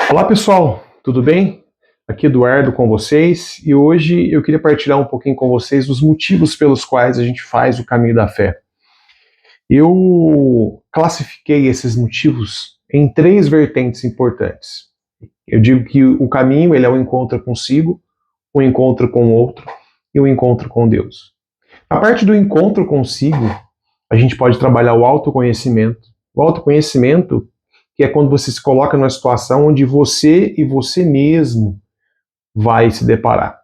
Olá pessoal, tudo bem? Aqui Eduardo com vocês e hoje eu queria partilhar um pouquinho com vocês os motivos pelos quais a gente faz o caminho da fé. Eu classifiquei esses motivos em três vertentes importantes. Eu digo que o caminho ele é o encontro consigo, o encontro com o outro e o encontro com Deus. A parte do encontro consigo, a gente pode trabalhar o autoconhecimento. O autoconhecimento que é quando você se coloca numa situação onde você e você mesmo vai se deparar.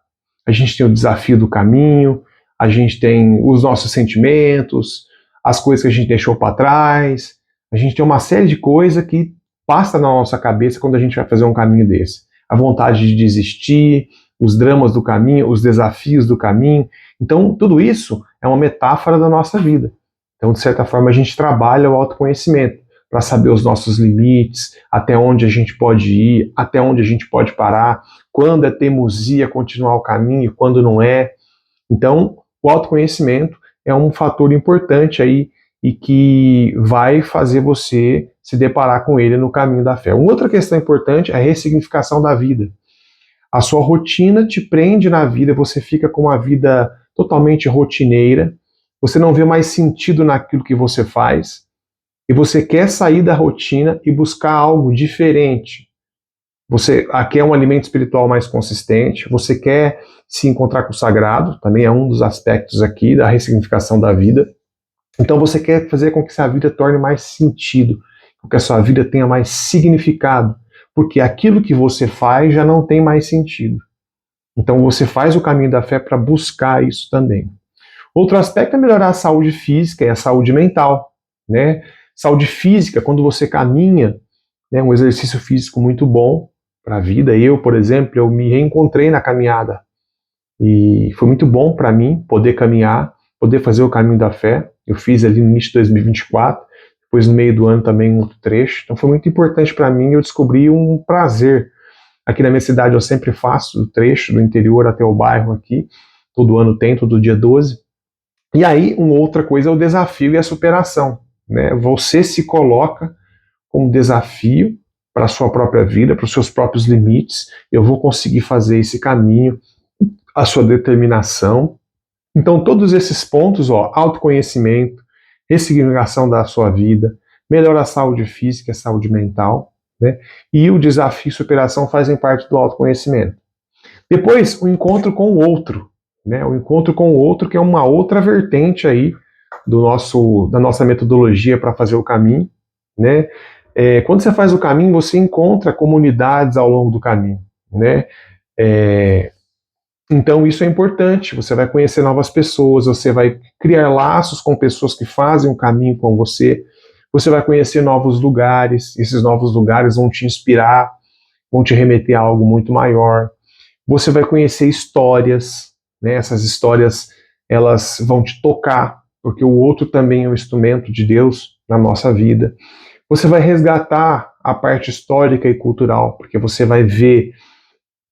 A gente tem o desafio do caminho, a gente tem os nossos sentimentos, as coisas que a gente deixou para trás, a gente tem uma série de coisas que passa na nossa cabeça quando a gente vai fazer um caminho desse. A vontade de desistir, os dramas do caminho, os desafios do caminho. Então, tudo isso é uma metáfora da nossa vida. Então, de certa forma, a gente trabalha o autoconhecimento para saber os nossos limites, até onde a gente pode ir, até onde a gente pode parar, quando é teimosia continuar o caminho e quando não é. Então, o autoconhecimento é um fator importante aí e que vai fazer você se deparar com ele no caminho da fé. Uma outra questão importante é a ressignificação da vida. A sua rotina te prende na vida, você fica com uma vida totalmente rotineira, você não vê mais sentido naquilo que você faz, e você quer sair da rotina e buscar algo diferente. Você quer um alimento espiritual mais consistente, você quer se encontrar com o sagrado, também é um dos aspectos aqui da ressignificação da vida. Então você quer fazer com que essa vida torne mais sentido, com que a sua vida tenha mais significado, porque aquilo que você faz já não tem mais sentido. Então você faz o caminho da fé para buscar isso também. Outro aspecto é melhorar a saúde física e a saúde mental, né? Saúde física, quando você caminha, né, um exercício físico muito bom para a vida. Eu, por exemplo, eu me reencontrei na caminhada e foi muito bom para mim poder caminhar, poder fazer o caminho da fé. Eu fiz ali no início de 2024, depois no meio do ano também um outro trecho. Então foi muito importante para mim. Eu descobri um prazer. Aqui na minha cidade eu sempre faço o trecho do interior até o bairro aqui. Todo ano tem, todo dia 12. E aí, uma outra coisa é o desafio e a superação, né? Você se coloca como desafio para a sua própria vida, para os seus próprios limites. Eu vou conseguir fazer esse caminho, a sua determinação. Então, todos esses pontos, autoconhecimento, ressignificação da sua vida, melhorar a saúde física, a saúde mental, né? E o desafio e superação fazem parte do autoconhecimento. Depois, o encontro com o outro, né? O encontro com o outro, que é uma outra vertente aí da nossa metodologia para fazer o caminho, né? Quando você faz o caminho, você encontra comunidades ao longo do caminho, né? Então isso é importante. Você vai conhecer novas pessoas, você vai criar laços com pessoas que fazem o caminho com você. Você vai conhecer novos lugares. Esses novos lugares vão te inspirar, vão te remeter a algo muito maior. Você vai conhecer histórias, né? Essas histórias elas vão te tocar, porque o outro também é um instrumento de Deus na nossa vida. Você vai resgatar a parte histórica e cultural, porque você vai ver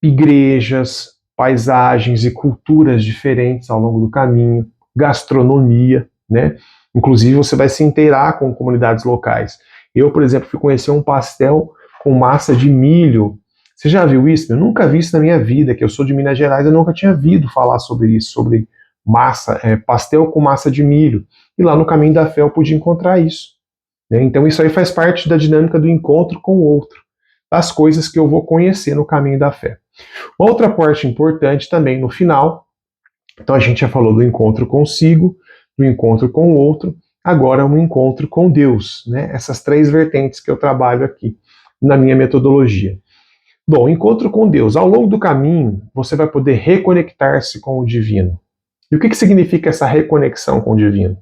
igrejas, paisagens e culturas diferentes ao longo do caminho, gastronomia, né? Inclusive você vai se inteirar com comunidades locais. Eu, por exemplo, fui conhecer um pastel com massa de milho. Você já viu isso? Eu nunca vi isso na minha vida, que eu sou de Minas Gerais, eu nunca tinha ouvido falar sobre isso, sobre pastel com massa de milho. E lá no Caminho da Fé eu pude encontrar isso, né? Então isso aí faz parte da dinâmica do encontro com o outro, das coisas que eu vou conhecer no Caminho da Fé. Outra parte importante também no final, então a gente já falou do encontro consigo, do encontro com o outro, agora é um encontro com Deus, né? Essas três vertentes que eu trabalho aqui na minha metodologia. Bom, encontro com Deus. Ao longo do caminho, você vai poder reconectar-se com o divino. E o que significa essa reconexão com o divino?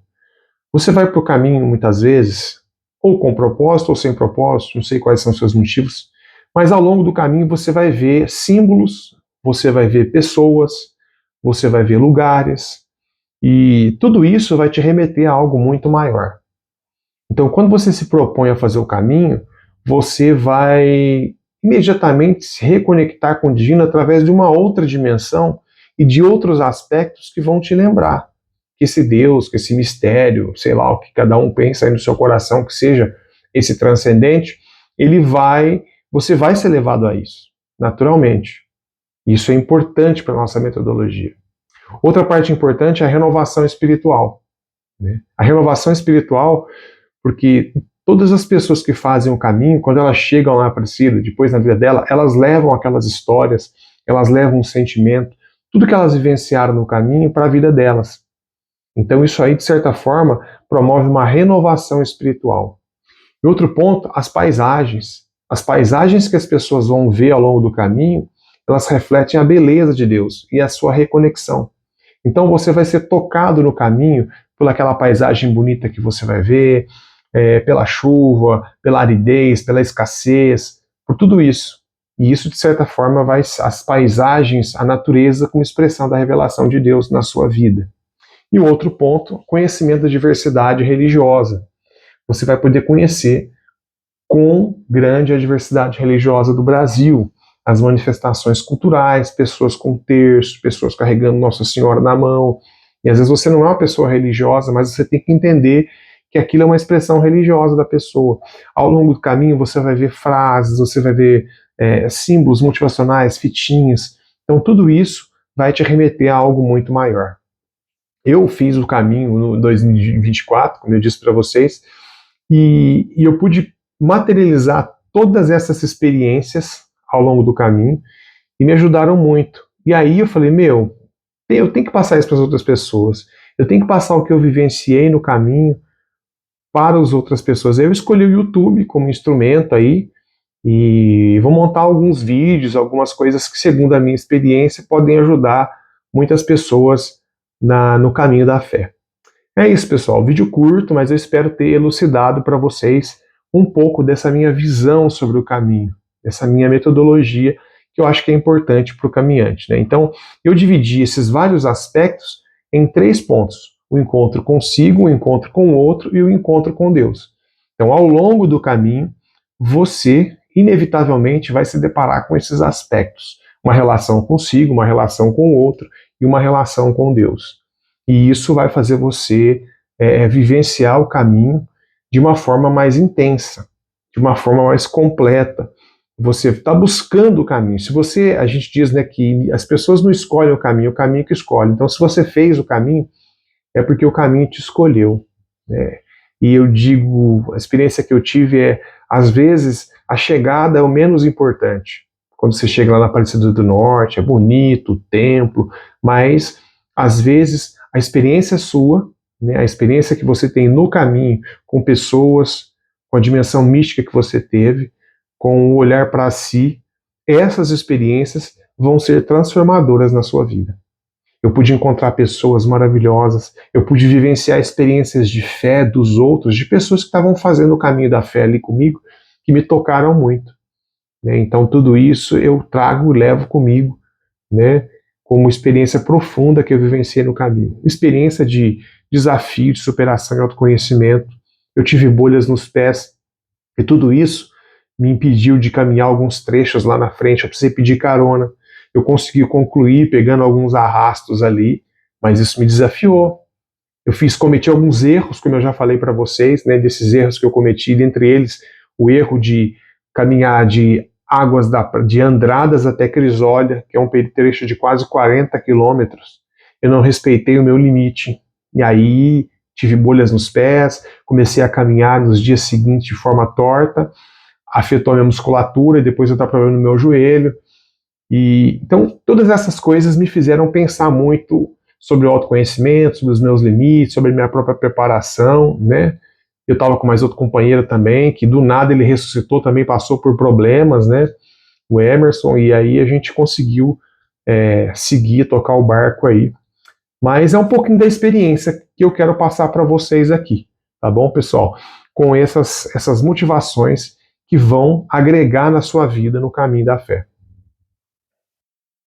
Você vai para o caminho, muitas vezes, ou com propósito ou sem propósito, não sei quais são os seus motivos, mas ao longo do caminho você vai ver símbolos, você vai ver pessoas, você vai ver lugares, e tudo isso vai te remeter a algo muito maior. Então, quando você se propõe a fazer o caminho, você vai imediatamente se reconectar com o divino através de uma outra dimensão e de outros aspectos que vão te lembrar que esse Deus, que esse mistério, sei lá, o que cada um pensa aí no seu coração, que seja esse transcendente, ele vai você vai ser levado a isso, naturalmente. Isso é importante para a nossa metodologia. Outra parte importante é a renovação espiritual, né? A renovação espiritual, porque todas as pessoas que fazem o caminho, quando elas chegam lá Aparecida, depois na vida dela, elas levam aquelas histórias, elas levam um sentimento, tudo que elas vivenciaram no caminho para a vida delas. Então isso aí, de certa forma, promove uma renovação espiritual. E outro ponto, as paisagens. As paisagens que as pessoas vão ver ao longo do caminho, elas refletem a beleza de Deus e a sua reconexão. Então você vai ser tocado no caminho por aquela paisagem bonita que você vai ver, pela chuva, pela aridez, pela escassez, por tudo isso. E isso, de certa forma, vai as paisagens, a natureza como expressão da revelação de Deus na sua vida. E o outro ponto, conhecimento da diversidade religiosa. Você vai poder conhecer quão grande a diversidade religiosa do Brasil, as manifestações culturais, pessoas com terço, pessoas carregando Nossa Senhora na mão. E às vezes você não é uma pessoa religiosa, mas você tem que entender que aquilo é uma expressão religiosa da pessoa. Ao longo do caminho você vai ver frases, você vai ver símbolos motivacionais, fitinhas. Então tudo isso vai te remeter a algo muito maior. Eu fiz o caminho no 2024, como eu disse para vocês, e eu pude materializar todas essas experiências ao longo do caminho e me ajudaram muito. E aí eu falei, eu tenho que passar isso para as outras pessoas. Eu tenho que passar o que eu vivenciei no caminho para as outras pessoas. Eu escolhi o YouTube como instrumento aí e vou montar alguns vídeos, algumas coisas que, segundo a minha experiência, podem ajudar muitas pessoas no caminho da fé. É isso, pessoal. Vídeo curto, mas eu espero ter elucidado para vocês um pouco dessa minha visão sobre o caminho, dessa minha metodologia, que eu acho que é importante para o caminhante, né? Então, eu dividi esses vários aspectos em 3 pontos: o encontro consigo, o encontro com o outro e o encontro com Deus. Então, ao longo do caminho, você inevitavelmente vai se deparar com esses aspectos: uma relação consigo, uma relação com o outro e uma relação com Deus. E isso vai fazer você vivenciar o caminho de uma forma mais intensa, de uma forma mais completa. Você está buscando o caminho. Se você, a gente diz, né, que as pessoas não escolhem o caminho que escolhe. Então, se você fez o caminho, é porque o caminho te escolheu, né? E eu digo, a experiência que eu tive às vezes, a chegada é o menos importante. Quando você chega lá na Aparecida do Norte, é bonito, o templo, mas, às vezes, a experiência sua, né, a experiência que você tem no caminho, com pessoas, com a dimensão mística que você teve, com o olhar para si, essas experiências vão ser transformadoras na sua vida. Eu pude encontrar pessoas maravilhosas, eu pude vivenciar experiências de fé dos outros, de pessoas que estavam fazendo o caminho da fé ali comigo, que me tocaram muito, né? Então tudo isso eu trago e levo comigo, né, como experiência profunda que eu vivenciei no caminho. Experiência de desafio, de superação e autoconhecimento. Eu tive bolhas nos pés e tudo isso me impediu de caminhar alguns trechos lá na frente. Eu precisei pedir carona. Eu consegui concluir pegando alguns arrastos ali, mas isso me desafiou. Cometi alguns erros, como eu já falei para vocês, né, desses erros que eu cometi, dentre eles o erro de caminhar de Águas de Andradas até Crisólia, que é um trecho de quase 40 quilômetros. Eu não respeitei o meu limite. E aí tive bolhas nos pés, comecei a caminhar nos dias seguintes de forma torta, afetou a minha musculatura, e depois eu estava problema no meu joelho. Então, todas essas coisas me fizeram pensar muito sobre o autoconhecimento, sobre os meus limites, sobre a minha própria preparação, né? Eu estava com mais outro companheiro também, que do nada ele ressuscitou, também passou por problemas, né? O Emerson, e aí a gente conseguiu seguir, tocar o barco aí. Mas é um pouquinho da experiência que eu quero passar para vocês aqui, tá bom, pessoal? Com essas motivações que vão agregar na sua vida no caminho da fé.